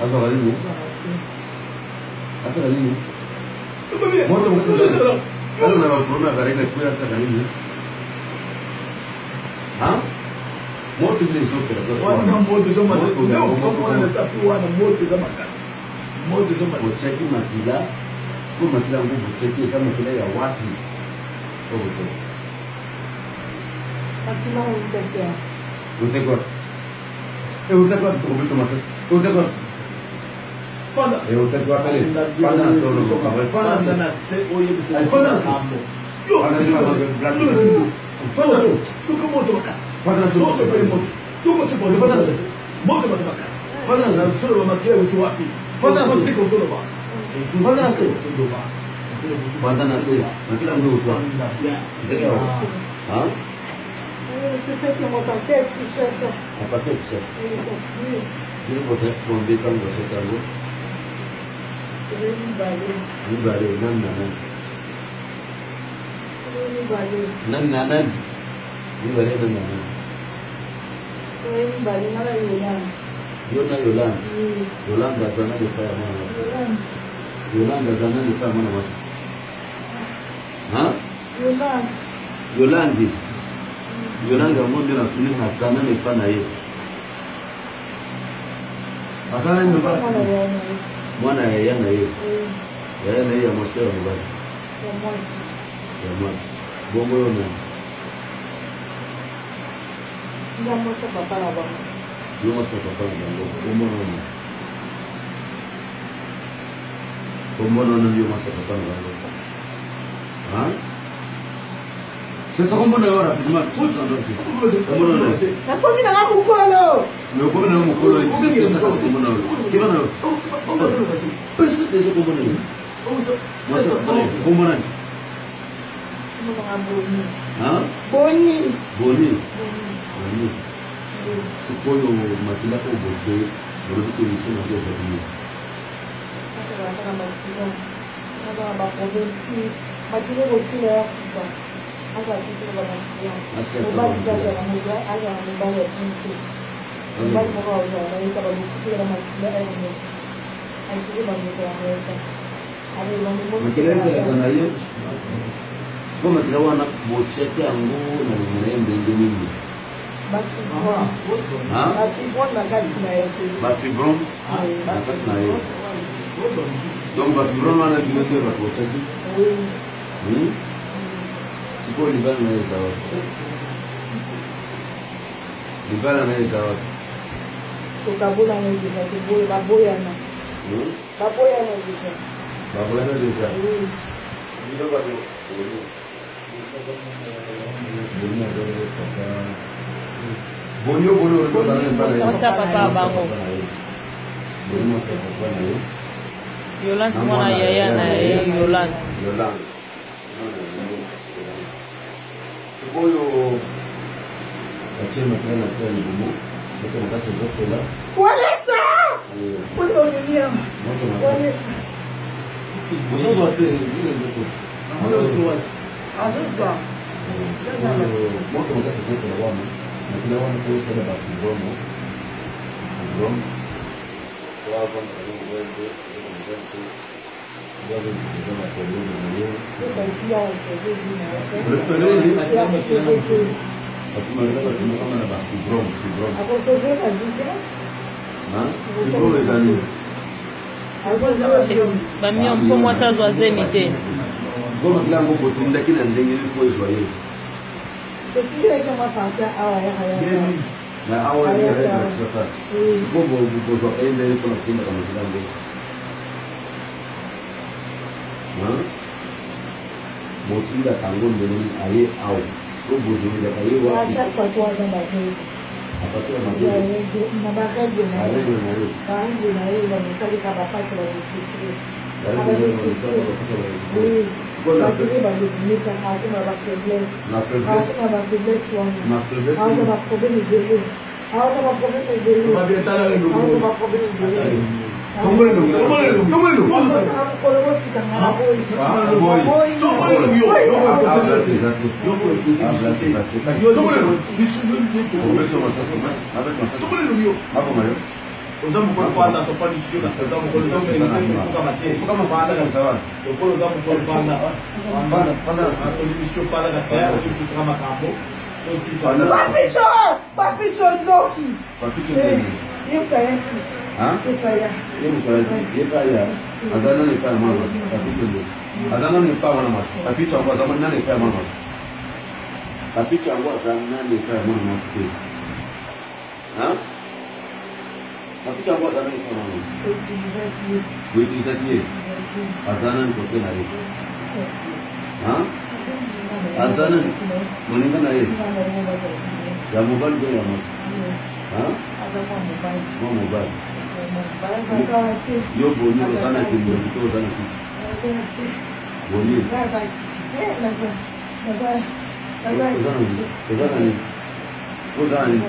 Asa kalini? Asa kalini? Moto mkasa. Ano na corona karega kuya asa kalini? Ha? Moto ile zote la kwa. Wana moto za moto. Leo kama wanataka wana moto za makasi. Moto za moto. Cheki makila. Kwa makila nguvu cheki sana makila ya wapi? Kwa hiyo. Makila unataka. Unataka. Unataka kutoka masasa. Unataka. Fana. Unataka pale. Fana solo kwa. Fana na se oye bisa. Fana. Yo. Fana. Tuko moto makasi. Fana sote pale moto. Tuko sipo fana. Moto makasi. Fana za solo makila mtu wapi? Fana siko solo ba. Fana sio. Solo ba. Fana sio. Makila mtu wapi? Ndio. Ha? Tucheke mopate kishasa. Apate kishasa. Ndio você combina com você também. Não vale, não. Yolanda sana ni kaya mana. Yolanda sana ni kaya mana mas. Ha? Yolandi. Yolanda monde na tuni hasana ni pana ye. Hasana ni pana. Mwana ya yana ye. Ya yana ye mostera mbaya. Ya mas. Bongo yona. Vamos a papá la bomba. Yo más papá la bomba. ¿Cómo no yo más papá la bomba? ¿Ah? ¿Se está como una hora? ¿Cómo no? La comida va muy polo. Me come un polo y se quiere sacar como una hora. ¿Qué van a ver? Pero eso como no. Más ¿cómo no? ¿Ah? Boni. Supoyo makila ko boche, boro ko yiso na dia sabi. Asa ba ta makila. Asa ba ko benti. Makila ko sila fa. Asa ko sila ba makila. Ba ba ja na mo ja, asa mo ba ya tinki. Ba mo ko ja na ita ba ko sila makila ay mo. Ay ko ba mo sa Amerika. Ari ba mo mo. Makila sila kana yo. Siko makila wana boche yangu na mrembe ndini. Bafibron. Bafibron na kati na yote. Bafibron na kati na yote. Donc bafibron wana kimete ba kochaki. Siko libana na zawa. Libana na zawa. Tukabula na hizo kibuye baboya na. Baboya na hizo. Baboya na hizo. Ndio bado. Bonyo Masa papa bango. Yolanda mwana yaya na Yolanda. Bonyo achema tena sasa ni bomo. Ndio nakasa zote la. Walesa. Bonyo William. Walesa. Você só tem ile zote. Azuzwa. Moto nakasa zote la wama. Na kila wana kwa sana bafibron. Bafibron. Kwa hapa ndio wende. Ndio na koloni na yeye. Ndio kama na bafibron. Akotoje na vita. Fibron ezali. Bamio mpo mwasa zwazeni te. Ngoma kila ngo botinda kila ndenge liko ezwaye. Botinda kama pata awa ya haya. Na awa ya sasa. Sikobo bukozo ende liko na kinda kama kila ndenge. Motinda tango ndeni aye au. So bozoni da kaye wa. Acha kwa kwa namba hii. Apatia magari. Na bagage na Bagage na hiyo. Bagage na hiyo wanasali kama pesa wa kufikiri. Bagage na hiyo wanasali kama pesa wa kufikiri. Parce que ba limita hakuna ba faiblesse. Na faiblesse. Hakuna ba faiblesse wana. Na faiblesse. Hakuna ba problème de l'eau. Hakuna ba problème de l'eau. Ba bientala le ndugu. Hakuna ba problème de l'eau. Tombole ndugu. oza mokolo panda tofandi sio kasi oza mokolo ezofukama te lokolo oza mokolo panda tolimisio panda kasi ayakosososaka makambo papicho ndoki yekayaki yekaya azana ne pa mama papicho ndo azana ne pa mama papicho ngo azana ne pa mama papicho ngo azana ne pa mama space papicho ngo azana ne pa mama kuitizaki azana ni kokena hiyo azana moninga na yeye ya mobile ndio ya mama mobile yo boni ozana kimbo kito ozana kisi boni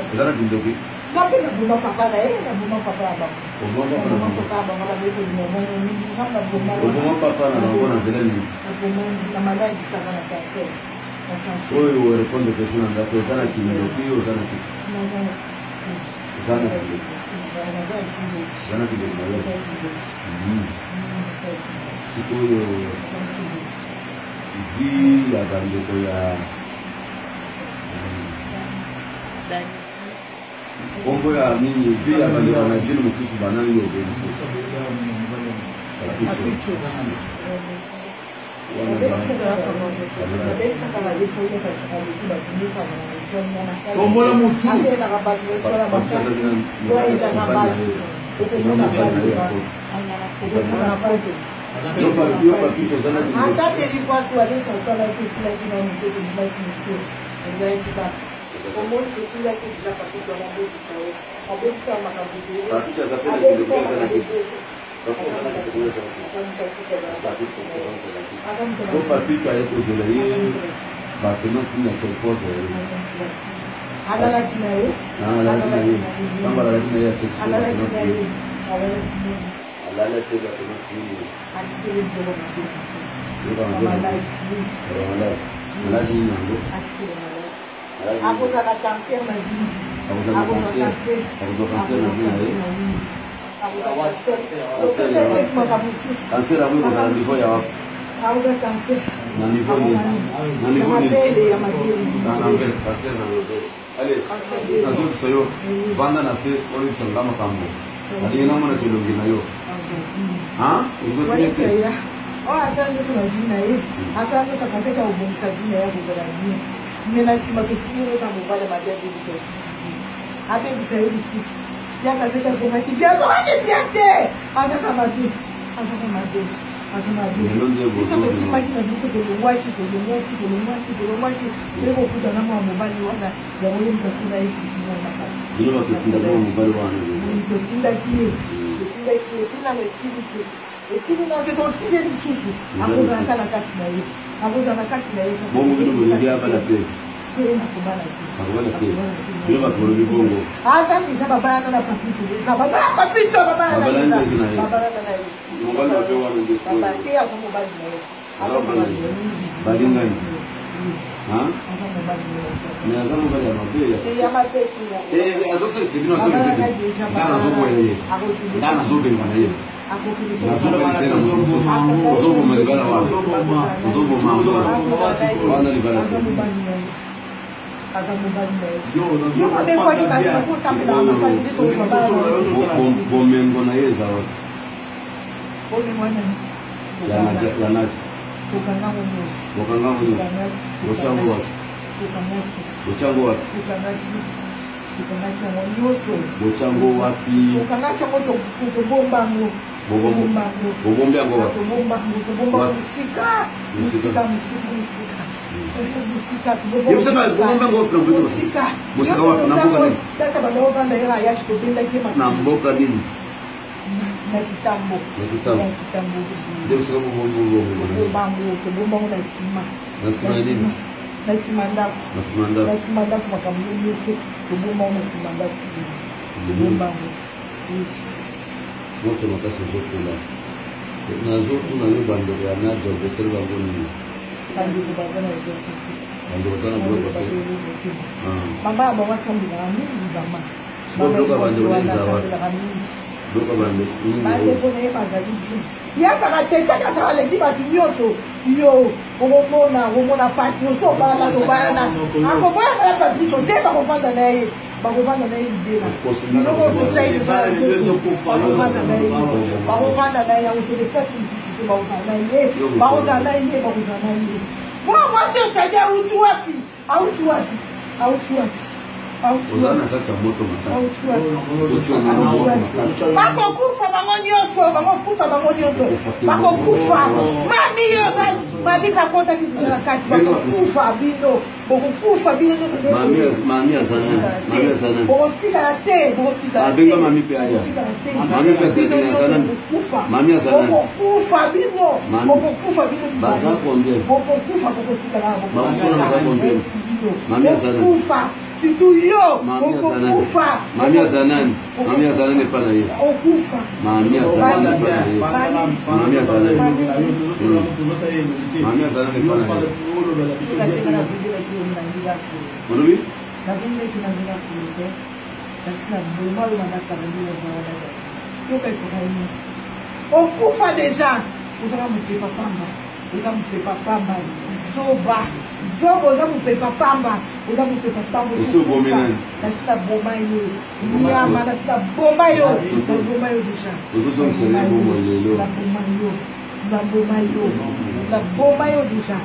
ozana kimbo kito ngapi na buma papa na yeye na buma papa ba obonga papa ba beko ni mama ni ngamba buma obonga papa na ngona zela ni buma na malaji kana na cancer oyo responde question anda ko ozana kimbo kito ozana kisi ozana kimbo sikoyo zi ya bandeko ya kombo ya nini zi ya bandeko na jini mususu banani yo benisi tombola mutu cancer hapo kwa niveau ya wapi auza cancer na niveau ni na niveau ni na mbele cancer na mbele ale nazo sayo banda na se oli sangama kambo ali na mwana kilongi na yo uzo kile asante sana jina hii asante sana kaseka ubonisa jina yako za dini nina sima kitini kama wale madadi hizo hapo bisaidi sisi ya kaseka kwa kibiazo wake biate asaka mati ndio ndio sasa kwa kima vitu kwa mwaki leo kuta kama mbali wana ya wale mtasida hizi tunaona hapa ndio wakitinda kwa mbali wana ndio tinda kile kila mesili esili na ke tokile msusu akoza kala kati na yeye akoza na kati na yeye bongo ndio ndio hapa na pia tena kubana pia ndio wakorudi bongo asante shaba baba na papito sababu na papito baba na baba na mbali wa pewa ndio baba kia kwa mbali na yeye bali ngani ni azamu bali ya mabaya ya mapeki azosa sibino azosa ndana zobo yeye ndana zobe ngana yeye uzobo malibana wa uzobo wana libana bomengo na yeye zawa yanaji ukangamu uchangu wapi Bochango wapi? Ukangaka moto kubomba ngo. Bobomba ngo wapi? Kubomba musika. Musika. Yemsema bobomba ngo wapi? Musika. Musika wapi? Namboka nini? Sasa bado banda hela yake kupenda kima. Namboka nini? Na kitambo. Ndio sio bobomba ngo na sima. Na sima nini? Nasimanda kwa kampuni yetu kubuma unasimanda kubumba wote makasi zote na zote na leo bando ya najo beseri wa ngoni bando kubazana zote bando sana bro kwa mama mama sambi na mimi mama bando kwa bando wa bandeko na ye bazali bien yazaka te tiaka saka leki bato nyonso yo okomona pasi oso obala tobalana akoboyaka ya pablito te bakovanda na ye libela biloko tosai bakovanda na ye autodefense mosusu te bakozala na ye mwa mwasi oshadi auti wapi bakokufa bango nyonso bakokufa mami kakotaki deja na kati bakokufa bino bokotikala te bokokufa bino surtout yo okufa Mami Azanan pas là. okufa Mami Azanan n'est pas là. Mami Azanan n'est pas là. Okufa déjà. Vous allez me préparer pamba. Vous allez me préparer pamba. Zoba. Zoba, vous allez me préparer pamba. Vous allez me préparer pamba. Vous bomba. La bomba yo. Nyama la bomba yo. La bomba yo déjà. Vous sommes sur les bomba yo. La bomba yo. La bomba yo. La bomba yo déjà.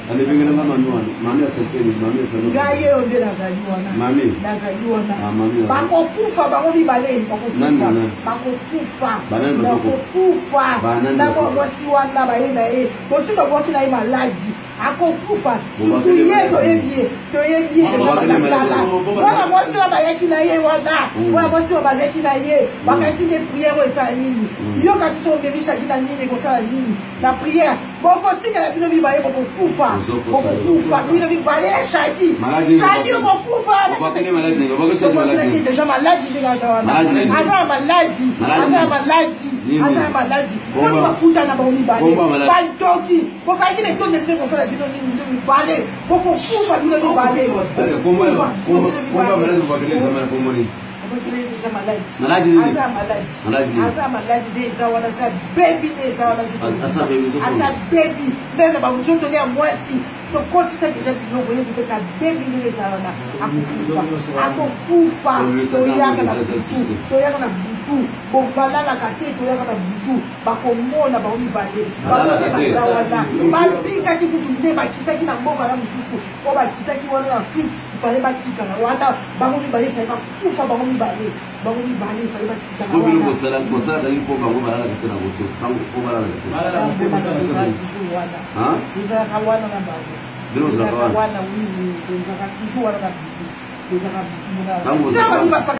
Ane bingana manuani, mami asanteni, mami asanteni. Gaye onde nazaliwana. Mami. Nazaliwana. Ah mami. Bakokufa bango libale, bakokufa. Bakokufa. Bakokufa. Nabo mwasi wana baye na ye. Bosika boki na ye maladi. Akokufa. Tuye toyebi basala. Wana mwasi wa bayaki na ye wana. Wana mwasi wa bayaki na ye. Bakasi de prière esa nini. Yo kasi so ngemisha kina nini ko sala nini. La prière. Boko tika na bino bibaye bokufa. Bokufa bino bibaye shadi. Shadi bokufa. Bakene maladi, bakese maladi. Déjà maladi ndinga wana. Asa maladi. Asa maladi. Oni bakuta na baoni bale. Bantoki. Bokasi le tonde ndinga ko sala bino nini bale. Bokufa bino bale. Komba maladi bakene sama komoni. Déjà malade. Malade. Asa malade des awana sa baby des awana. Asa baby. Même ba mujoto ne mwasi. To kotisa déjà biloko yebi ko sa baby des awana. Akufa. To yaka na butu. Bokala na kate to yaka na butu. Bakomona ba uni bale. Ba awana. Ba pika ki kutunde ba kitaki na mboka na mususu. Ko ba kitaki wana na fit. Fallait batika na Rwanda bango ni bale fallait kufa bango ni bale fallait batika na Rwanda ko sala dali ko bango bala ka tena goto bango ko bala ha iza kawana na bango dilo za kawana wana wi wi iza ka kishu wana na iza ka bango